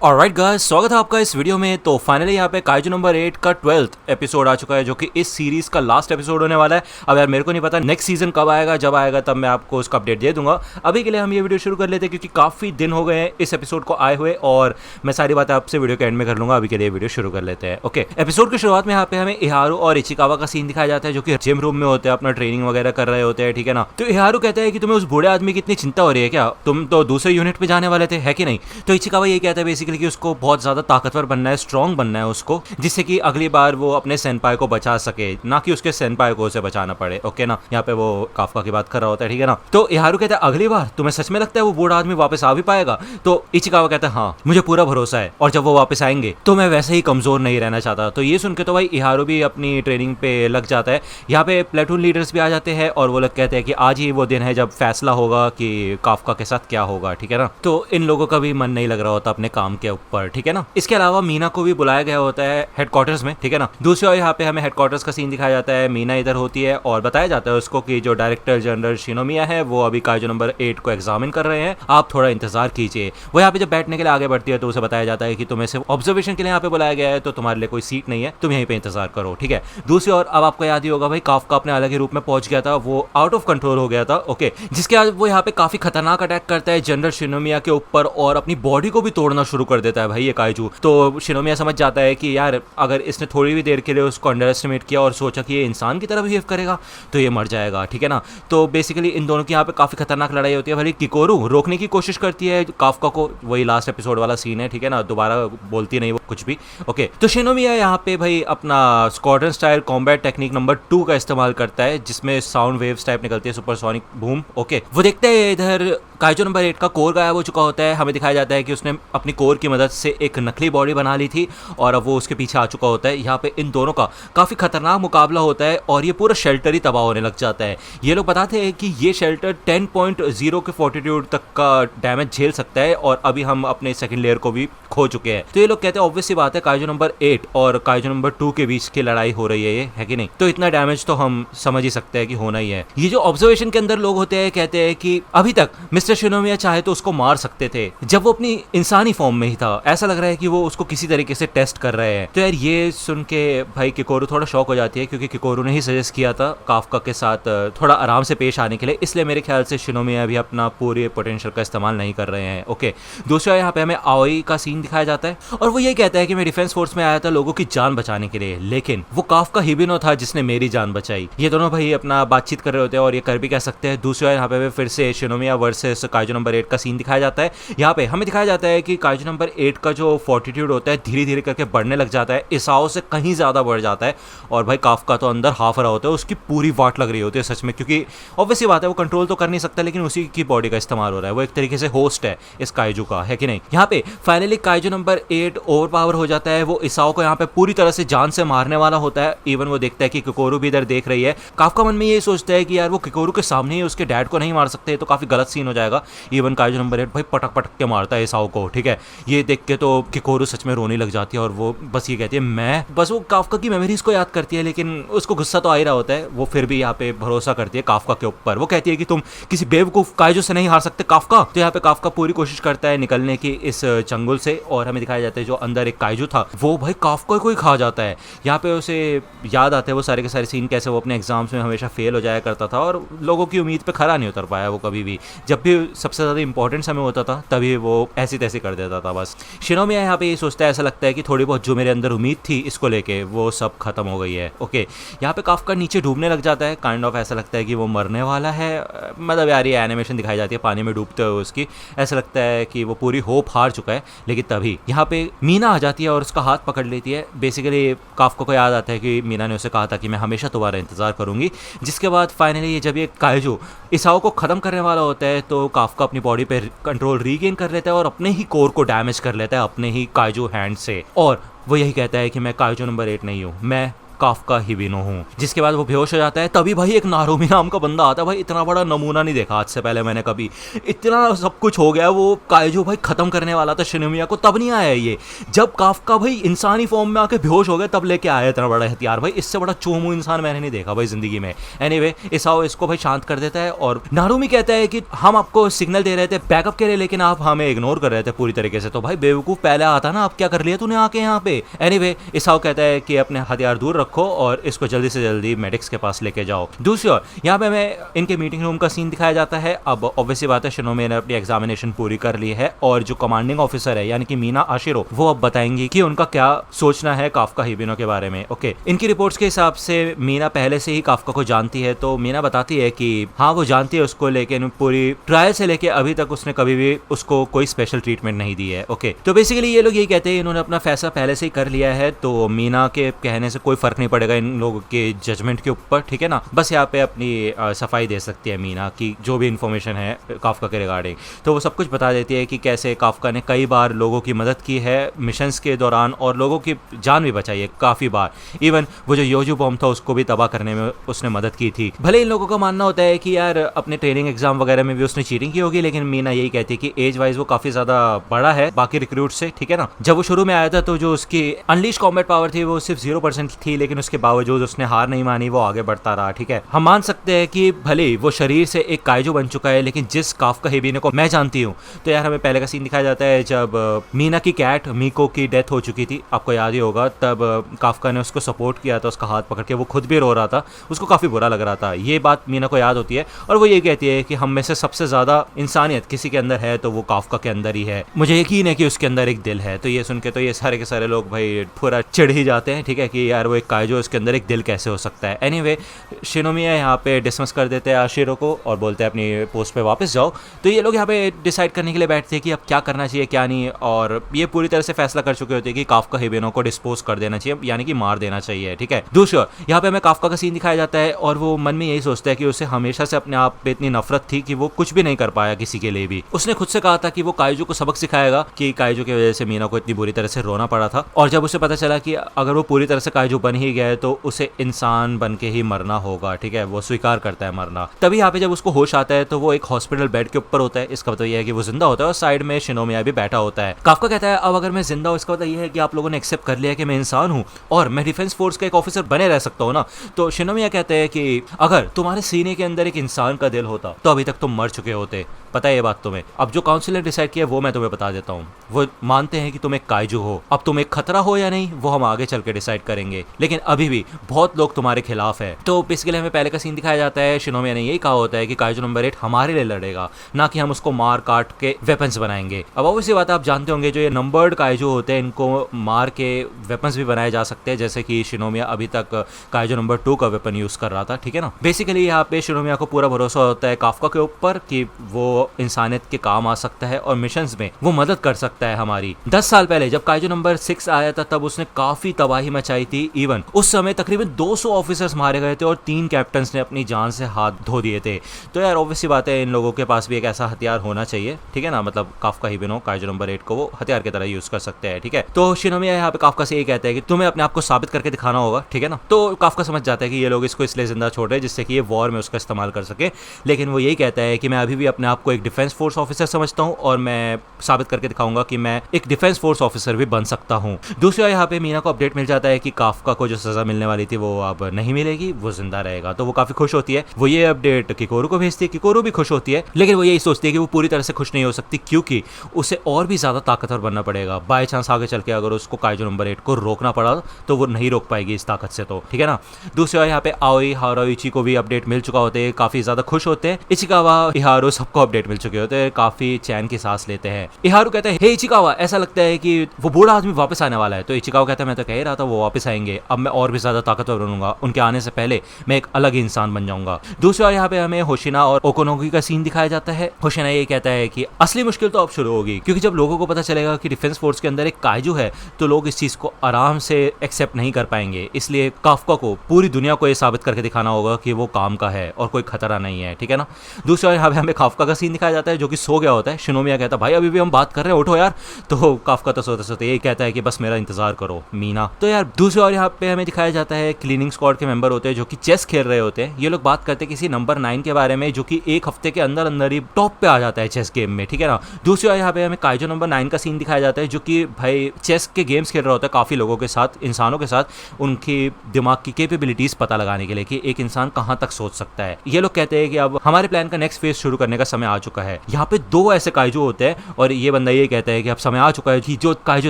Alright guys, स्वागत है आपका इस वीडियो में। तो फाइनली यहाँ पे काइजू नंबर 8 का 12th एपिसोड आ चुका है, जो कि इस सीरीज का लास्ट एपिसोड होने वाला है। अब यार मेरे को नहीं पता नेक्स्ट सीजन कब आएगा, जब आएगा तब मैं आपको उसका अपडेट दे दूंगा। अभी के लिए हम ये वीडियो शुरू कर लेते हैं, क्योंकि काफ़ी दिन हो गए हैं इस एपिसोड को आए हुए, और मैं सारी बातें आपसे वीडियो के एंड में कर लूंगा। अभी के लिए वीडियो शुरू कर लेते हैं। ओके, एपिसोड की शुरुआत में यहाँ पे हमें इहारू और इचिकावा का सीन दिखाया जाता है, जो कि जिम रूम में होते हैं, अपना ट्रेनिंग वगैरह कर रहे होते हैं, ठीक है ना। तो इहारू कहता है कि तुम्हें उस बूढ़े आदमी की इतनी चिंता हो रही है क्या, तुम तो दूसरे यूनिट पे जाने वाले थे, है कि नहीं। तो इचिकावा ये कहता है बेसिकली कि उसको बहुत ज्यादा ताकतवर बनना है, स्ट्रॉन्ग बनना है उसको, जिससे कि अगली बार वो अपने सेनपाई को बचा सके, ना कि उसके सेनपाई को उसे बचाना पड़े। ओके ना, यहाँ पे वो काफका की बात कर रहा होता है, ठीक है ना। तो इहारू कहता है अगली बार तुम्हें सच में लगता है वो बूढ़ा आदमी वापस आ भी पाएगा। तो इचिकावा कहता है हाँ, मुझे पूरा भरोसा है, और जब वो वापस आएंगे तो मैं वैसे ही कमजोर नहीं रहना चाहता। तो ये सुन के तो भाई इहारू भी अपनी ट्रेनिंग पे लग जाता है। यहाँ पे प्लेटून लीडर्स भी आ जाते हैं, और वो लोग कहते हैं कि आज ही वो दिन है जब फैसला होगा कि काफका के साथ क्या होगा, ठीक है ना। तो इन लोगों का भी मन नहीं लग रहा होता अपने काम के ऊपर, ठीक है ना। इसके अलावा मीना को भी बुलाया गया होता है हेडक्वार्टर्स में, ठीक है ना। दूसरी ओर यहाँ पे हमें हेडक्वार्टर्स का सीन दिखाया जाता है। मीना इधर होती है और बताया जाता है उसको कि जो डायरेक्टर जनरल शिनोमिया है वो अभी काइजू नंबर 8 को एग्जामिन कर रहे हैं, आप थोड़ा इंतजार कीजिए। वो यहाँ पे जब बैठने के लिए आगे बढ़ती है तो उसे बताया जाता है कि तुम्हें सिर्फ ऑब्जर्वेशन के लिए यहाँ पे बुलाया गया है, तो तुम्हारे लिए कोई सीट नहीं है, तुम यहीं पे इंतजार करो, ठीक है। दूसरी ओर अब आपको याद ही होगा भाई, काफका अपने अलग ही रूप में पहुंच गया था, वो आउट ऑफ कंट्रोल हो गया था। ओके, जिसके बाद वो यहाँ पे काफी खतरनाक अटैक करता है जनरल शिनोमिया के ऊपर, और अपनी बॉडी को भी तोड़ना शुरू कर देता है भाई ये काइजू। तो शिनोमिया समझ जाता है कि यार अगर इसने थोड़ी भी देर के लिए उसको अंडर एस्टिमेट किया और सोचा कि ये इंसान की तरह बिहेव करेगा तो ये मर जाएगा, ठीक है ना। तो बेसिकली इन दोनों की यहाँ पे काफी खतरनाक लड़ाई होती है। भले किकोरू रोकने की कोशिश करती है काफका को, वही लास्ट एपिसोड वाला सीन है, ठीक है ना, दोबारा बोलती नहीं वो कुछ भी। ओके, तो शिनोमिया यहाँ पे भाई अपना squadron style combat technique number 2 का इस्तेमाल करता है, जिसमें साउंड वेव्स टाइप निकलती है, सुपरसोनिक बूम। ओके, वो देखते हैं इधर काइजू नंबर 8 का कोर गायब हो चुका होता है। हमें दिखाया जाता है कि उसने अपनी कोर की मदद से एक नकली बॉडी बना ली थी, और अब वो उसके पीछे आ चुका होता है। यहाँ पे इन दोनों का काफी खतरनाक मुकाबला होता है, और ये पूरा शेल्टर ही तबाह होने लग जाता है। ये लोग बताते हैं कि ये शेल्टर 10.0 के फोर्टिट्यूड तक का डैमेज झेल सकता है, और अभी हम अपने सेकंड लेयर को भी खो चुके हैं। तो ये लोग कहते हैं ऑब्वियस सी बात है, काइजू नंबर 8 और काइजू नंबर 2 के बीच की लड़ाई हो रही है, ये है कि नहीं। तो इतना डैमेज तो हम समझ ही सकते हैं कि होना ही है। ये जो ऑब्जर्वेशन के अंदर लोग होते हैं कहते हैं कि अभी तक मिस्टर शिनोमिया चाहे तो उसको मार सकते थे जब वो अपनी इंसानी फॉर्म में ही था। ऐसा लग रहा है कि वो उसको किसी तरीके से टेस्ट कर रहे हैं। तो यार ये सुन के भाई किकोरू थोड़ा शॉक हो जाती है, क्योंकि किकोरू ने ही सजेस्ट किया था काफका के साथ थोड़ा आराम से पेश आने के लिए, इसलिए मेरे ख्याल से शिनोमिया भी अपना पूरे पोटेंशियल का इस्तेमाल नहीं कर रहे हैं। ओके, दूसरा यहाँ पे हमें आओई का सीन दिखाया जाता है, और वो ये कहता है कि मैं डिफेंस फोर्स में आया था लोगों की जान बचाने के लिए, लेकिन वो काफका हिबिनो था जिसने मेरी जान बचाई। ये दोनों भाई अपना बातचीत कर रहे होते हैं, और ये कर भी कह सकते हैं। दूसरा यहाँ पे फिर से शिनोमिया वर्सेस काइजू नंबर 8 का सीन दिखाया जाता है। यहाँ पे हमें दिखाया जाता है कि काइजू नंबर 8 का जो फोर्टिट्यूड होता है धीरे धीरे करके बढ़ने लग जाता है, इसाओ से कहीं ज्यादा बढ़ जाता है, और भाई काफका तो अंदर हाफ रहा होता है, उसकी पूरी वाट लग रही होती है सच में, क्योंकि ऑब्वियसली बात है वो कंट्रोल तो कर नहीं सकता, लेकिन उसी की बॉडी का इस्तेमाल हो रहा है, वो एक तरीके से होस्ट है इस काइजू का, है कि नहीं। यहाँ पे finally kaiju number 8 over power हो जाता है, वो इसाओ को यहाँ पे पूरी तरह से जान से मारने वाला होता है। इवन वो देखता है कि किकोरू भी इधर देख रही है। काफका मन में ये सोचता है कि यार वो किकोरू के सामने ही उसके डैड को नहीं मार सकते, तो काफी गलत सीन हो जाएगा। इवन काइजू नंबर 8 भाई पटक पटक के मारता है इसाओ को, ठीक है। ये देख के तो किकोरू सच में रोने लग जाती है, और वो बस ये कहती है मैं बस, वो काफका की मेमोरीज को याद करती है, लेकिन उसको गुस्सा तो आ ही रहा होता है। वो फिर भी यहाँ पे भरोसा करती है काफका के ऊपर। वो कहती है कि तुम किसी बेवकूफ काइजू से नहीं हार सकते काफका। तो यहाँ पे काफका पूरी कोशिश करता है निकलने की इस चंगुल से, और हमें दिखाया जाता है जो अंदर एक काइजू था वो भाई काफका को ही खा जाता है। यहाँ पे उसे याद आते हैं वो सारे के सारे सीन, कैसे वो अपने एग्जाम्स में हमेशा फेल हो जाया करता था, और लोगों की उम्मीद पे खरा नहीं उतर पाया वो कभी भी। जब भी सबसे ज्यादा इंपॉर्टेंट समय होता था तभी वो ऐसी तैसी कर देता था बस। शिनोमिया यहाँ पे ये सोचता है, ऐसा लगता है कि थोड़ी बहुत जो मेरे अंदर उम्मीद थी इसको लेके वो सब खत्म हो गई है। ओके, यहाँ पे काफका नीचे डूबने लग जाता है, काइंड ऑफ ऐसा लगता है कि वो मरने वाला है। मतलब यार ये एनिमेशन दिखाई जाती है पानी में डूबते हुए उसकी, ऐसा लगता है कि वो पूरी होप हार चुका है। लेकिन तभी यहाँ पे मीना आ जाती है और उसका हाथ पकड़ लेती है। बेसिकली काफका को याद आता है कि मीना ने उसे कहा था कि मैं हमेशा तुम्हारा इंतजार करूंगी। जिसके बाद फाइनली जब ये काइजू इसाओ को खत्म करने वाला होता है, तो काफका अपनी बॉडी पे कंट्रोल रीगेन कर लेता है और अपने ही कोर को डैमेज कर लेता है अपने ही काइजू हैंड से, और वो यही कहता है कि मैं काइजू नंबर 8 नहीं हूँ, मैं काफका हिबिनो हूँ। जिसके बाद वो बेहोश हो जाता है। तभी भाई एक नारुमी नाम का बंदा आता है। भाई इतना बड़ा नमूना नहीं देखा आज से पहले मैंने कभी। इतना सब कुछ हो गया, वो काइजू भाई खत्म करने वाला था शिनोमिया को, तब नहीं आया ये। जब काफका भाई इंसानी फॉर्म में आके बेहोश हो गया तब लेके आया इतना बड़ा हथियार। भाई इससे बड़ा चोमू इंसान मैंने नहीं देखा भाई जिंदगी में। एनीवे इसाओ इसको भाई शांत कर देता है और नारुमी कहता है कि हम आपको सिग्नल दे रहे थे बैकअप के लिए, लेकिन आप हमें इग्नोर कर रहे थे पूरी तरीके से। तो भाई बेवकूफ, पहले आता ना, अब क्या कर लिया तूने आके यहाँ पे। एनीवे इसाओ कहता है कि अपने हथियार दूर रखो और इसको जल्दी से जल्दी मेडिक्स के पास लेके जाओ। दूसरी ओर यहाँ पे हमें इनके मीटिंग रूम का सीन दिखाया जाता है। अब ऑब्वियसली बात है शिनोमी ने अपनी एग्जामिनेशन पूरी कर ली है और जो कमांडिंग ऑफिसर है यानी कि मीना आशिरो, वो अब बताएंगी कि उनका क्या सोचना है काफका हिबिनो के बारे में। ओके, इनकी रिपोर्ट्स के हिसाब से मीना पहले से ही काफका को जानती है। तो मीना बताती है कि हाँ वो जानती है उसको, लेकिन पूरी ट्रायल से लेके अभी तक उसने कभी भी उसको कोई स्पेशल ट्रीटमेंट नहीं दी है। ओके, तो बेसिकली ये लोग यही कहते हैं इन्होंने अपना फैसला पहले से ही कर लिया है, तो मीना के कहने से कोई फर्क नहीं पड़ेगा इन लोगों के जजमेंट के ऊपर, ठीक है ना। बस यहाँ पे अपनी सफाई दे सकती है मीना की जो भी इंफॉर्मेशन है काफका के रिगार्डिंग। तो वो सब कुछ बता देती है कि कैसे काफका ने कई बार लोगों की मदद की है मिशंस के दौरान और लोगों की जान भी बचाई है काफी बार। इवन वो जो योजू बॉम्ब था उसको भी तबाह करने में उसने मदद की थी। भले इन लोगों का मानना होता है कि यार अपने ट्रेनिंग एग्जाम वगैरह में भी उसने चीटिंग की होगी, लेकिन मीना यही कहती है कि एज वाइज वो काफी ज्यादा बड़ा है बाकी रिक्रूट से, ठीक है ना। जब वो शुरू में आया था तो जो उसकी अनलीश कॉम्बैट पावर थी वो सिर्फ 0% थी, लेकिन उसके बावजूद उसने हार नहीं मानी, वो आगे बढ़ता रहा, ठीक है। हम मान सकते हैं कि भले वो शरीर से एक काइजू बन चुका है, लेकिन जिस काफका हिबिनो को मैं जानती हूँ, तो यार हमें पहले का सीन दिखाया जाता है जब मीना की कैट मीको की डेथ हो चुकी थी, आपको याद ही होगा। तब काफका ने उसको सपोर्ट किया था, उसका हाथ पकड़ के, वो खुद भी रो रहा था, उसको काफी बुरा लग रहा था। ये बात मीना को याद होती है और वो ये कहती है कि हम में से सबसे ज्यादा इंसानियत किसी के अंदर है तो वो काफका के अंदर ही है। मुझे यकीन है कि उसके अंदर एक दिल है। तो ये सुन के तो ये सारे के सारे लोग भाई पूरा चिढ़ ही जाते हैं, ठीक है, कि यार वो एक काइजो, उसके अंदर एक दिल कैसे हो सकता है। एनीवे शिनोमिया यहाँ पे डिसमिस कर देते हैं आशिरो को और बोलते हैं अपनी पोस्ट पे वापस जाओ। तो ये लोग यहाँ पे डिसाइड करने के लिए बैठते हैं कि अब क्या करना चाहिए क्या नहीं, और ये पूरी तरह से फैसला कर चुके होते हैं कि काफका हिबिनो को डिस्पोज कर देना चाहिए, यानी कि मार देना चाहिए, ठीक है। दूसरा यहाँ पे हमें काफका का सीन दिखाया जाता है और वो मन में यही सोचता है कि उसे हमेशा से अपने आप पे इतनी नफरत थी कि वो कुछ भी नहीं कर पाया किसी के लिए भी। उसने खुद से कहा था कि वो काइजू को सबक सिखाएगा, कि काइजू की वजह से मीना को इतनी बुरी तरह से रोना पड़ा था। और जब उसे पता चला कि अगर वो पूरी तरह से काइजू बन ही गया तो उसे इंसान बन के ही मरना होगा, ठीक है, वो स्वीकार करता है मरना। तभी यहाँ पे जब उसको होश आता है तो वो एक हॉस्पिटल बेड के ऊपर होता है। इसका मतलब यह है कि वो जिंदा होता है और साइड में शिनोमिया भी बैठा होता है। काफका कहता है अब अगर मैं जिंदा हूँ इसका मतलब यह है कि आप लोगों ने एक्सेप्ट कर लिया कि मैं इंसान हूँ और मैं डिफेंस फोर्स का एक ऑफिसर बने रह सकता हूँ ना। तो शिनोमिया कहते हैं कि अगर तुम्हारे सीने के अंदर एक इंसान का दिल होता तो अभी तक तुम मर चुके होते। पता है ये बात तुम्हें। अब जो काउंसिल ने डिसाइड किया वो मैं तुम्हें बता देता हूँ। वो मानते हैं कि तुम एक काइजू हो। अब तुम एक खतरा हो या नहीं वो हम आगे चल के डिसाइड करेंगे, लेकिन अभी भी बहुत लोग तुम्हारे खिलाफ है। तो बेसिकली हमें पहले का सीन दिखाया जाता है। शिनोमिया ने यही कहा होता है कि काइजू नंबर 8 हमारे लिए लड़ेगा, ना कि हम उसको मार काट के वेपन्स बनाएंगे। अब ऑब्वियसली बात आप जानते होंगे जो ये नंबर्ड काइजू होते हैं इनको मार के वेपन्स भी बनाए जा सकते हैं, जैसे कि शिनोमिया अभी तक काइजू नंबर 2 का वेपन यूज कर रहा था, ठीक है ना। बेसिकली यहाँ पे शिनोमिया को पूरा भरोसा होता है काफका के ऊपर कि वो इंसानियत के काम आ सकता है और मिशंस में वो मदद कर सकता है हमारी। 10 साल पहले जब काइजू नंबर 6 आया था तब उसने काफी तबाही मचाई थी। इवन उस समय तकरीबन 200 ऑफिसर्स मारे गए थे और 3 कैप्टन्स ने अपनी जान से हाथ धो दिए थे। तो यार ऑब्वियसली बात है इन लोगों के पास भी एक ऐसा हथियार होना चाहिए, ठीक है ना। मतलब काफका हिबिनो काइजू नंबर 8 को वो हथियार की तरह यूज कर सकते हैं, ठीक है। तो शिनोमिया यहाँ पे काफका से ये कहता है कि तुम्हें अपने आप को साबित करके दिखाना होगा, ठीक है ना। तो काफका समझ जाता है कि ये लोग इसको इसलिए जिंदा छोड़ रहे हैं जिससे कि ये वॉर में उसका इस्तेमाल कर सके, लेकिन वो यही कहता है कि मैं अभी भी अपने आप को एक डिफेंस फोर्स ऑफिसर समझता हूँ और मैं साबित करके दिखाऊंगा कि मैं एक डिफेंस फोर्स ऑफिसर भी बन सकता हूँ। दूसरा यहाँ पे मीना को अपडेट मिल जाता है कि काफका को जो सजा मिलने वाली थी वो अब नहीं मिलेगी, वो जिंदा रहेगा। तो वो काफी खुश होती है। वो ये अपडेट किकोरू को भेजती है, किकोरू भी खुश होती है, लेकिन वो यही सोचती है कि वो पूरी तरह से खुश नहीं हो सकती क्योंकि उसे और भी ज्यादा ताकतवर बनना पड़ेगा। बाय चांस आगे चल के अगर उसको काइजू नंबर 8 को रोकना पड़ा तो वो नहीं रोक पाएगी इस ताकत से, तो ठीक है ना। दूसरा यहाँ पे आओई हारोइची को भी अपडेट मिल चुका होते हैं, काफी ज्यादा खुश होते हैं। इचिकावा इहारू सबको अपडेट मिल चुके होते हैं, काफी चैन की सांस लेते हैं। इहारू कहता है हे इचिकावा ऐसा लगता है कि वो बूढ़ा आदमी वापस आने वाला है। तो इचिकावा कहता है मैं तो कह ही रहा था वो वापस आएंगे, अब मैं और भी ज्यादा ताकतवर बनूंगा, उनके आने से पहले मैं एक अलग इंसान बन जाऊंगा। दूसरी बार यहाँ पे हमें होशिना और ओकोनोगी का सीन दिखाया जाता है। होशिना ये कहता है कि असली मुश्किल तो अब शुरू होगी क्योंकि जब लोगों को पता चलेगा कि डिफेंस फोर्स के अंदर एक काइजू है तो लोग इस चीज को आराम से एक्सेप्ट नहीं कर पाएंगे, इसलिए काफका को पूरी दुनिया को ये साबित करके दिखाना होगा कि वो काम का है और कोई खतरा नहीं है, ठीक है ना। दूसरी बार यहाँ पे हमें काफका का सीन दिखाया जाता है जो कि सो गया होता है। शिनोमिया कहता है भाई अभी भी हम बात कर रहे हैं, उठो यार। तो काफका तो सोते सोते यही कहता है कि बस मेरा इंतजार करो मीना। तो यार दूसरी बार यहाँ पे हमें दिखाया जाता है क्लीनिंग स्क्वाड के मेंबर होते हैं जो कि चेस खेल रहे होते हैं। ये लोग बात करते हैं किसी नंबर 9 के बारे में जो कि एक हफ्ते के अंदर अंदर ही टॉप पे आ जाता है चेस गेम में, ठीक है ना। दूसरी बार यहाँ पे हमें काइजो नंबर 9 का सीन दिखाया जाता है जो कि भाई चेस के गेम्स खेल रहा होता है काफ़ी लोगों के साथ, इंसानों के साथ, उनकी दिमाग की कैपेबिलिटीज़ पता लगाने के लिए कि एक इंसान कहाँ तक सोच सकता है। ये लोग कहते हैं कि अब हमारे प्लान का नेक्स्ट फेज शुरू करने का समय आ चुका है। यहाँ पे 2 ऐसे काइजो होते हैं और ये बंदा ये कहता है कि अब समय आ चुका है कि जो काइजो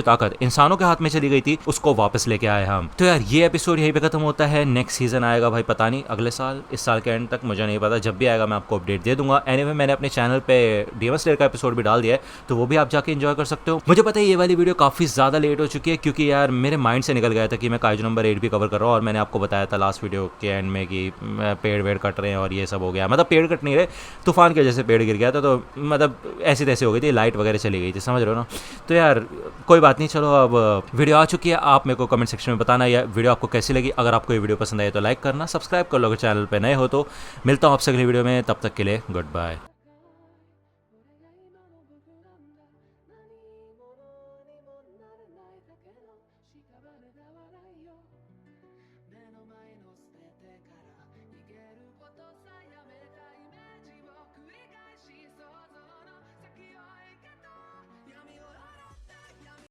ताकत इंसानों के हाथ में चली गई थी उसको वापस लेके आए हम। तो यार ये एपिसोड यहीं पे खत्म होता है। नेक्स्ट सीजन आएगा भाई पता नहीं अगले साल, इस साल के एंड तक, मुझे नहीं पता। जब भी आएगा मैं आपको अपडेट दे दूंगा। एनीवे मैंने अपने चैनल पे डेमन स्लेयर का एपिसोड भी डाल दिया है, तो वो भी आप जाके एंजॉय कर सकते हो। मुझे पता है ये वाली वीडियो काफ़ी ज़्यादा लेट हो चुकी है क्योंकि यार मेरे माइंड से निकल गया था कि मैं काइजो नंबर 8 भी कवर कर रहा हूँ और मैंने आपको बताया था लास्ट वीडियो के एंड में कि पेड़ वेड़ कट रहे हैं और ये सब हो गया। मतलब पेड़ कट नहीं रहे, तूफान की वजह से पेड़ गिर गया था, तो मतलब ऐसी तैसी हो गई थी, लाइट वगैरह चली गई थी, समझ रहे हो ना। तो यार कोई बात नहीं, चलो अब वीडियो आ चुकी है। आप मेरे को कमेंट सेक्शन में बताना या वीडियो आपको कैसी लगी। अगर आपको ये वीडियो पसंद आए तो लाइक करना, सब्सक्राइब कर लो अगर चैनल पे नए हो तो। मिलता हूँ आपसे अगली वीडियो में, तब तक के लिए गुड बाय।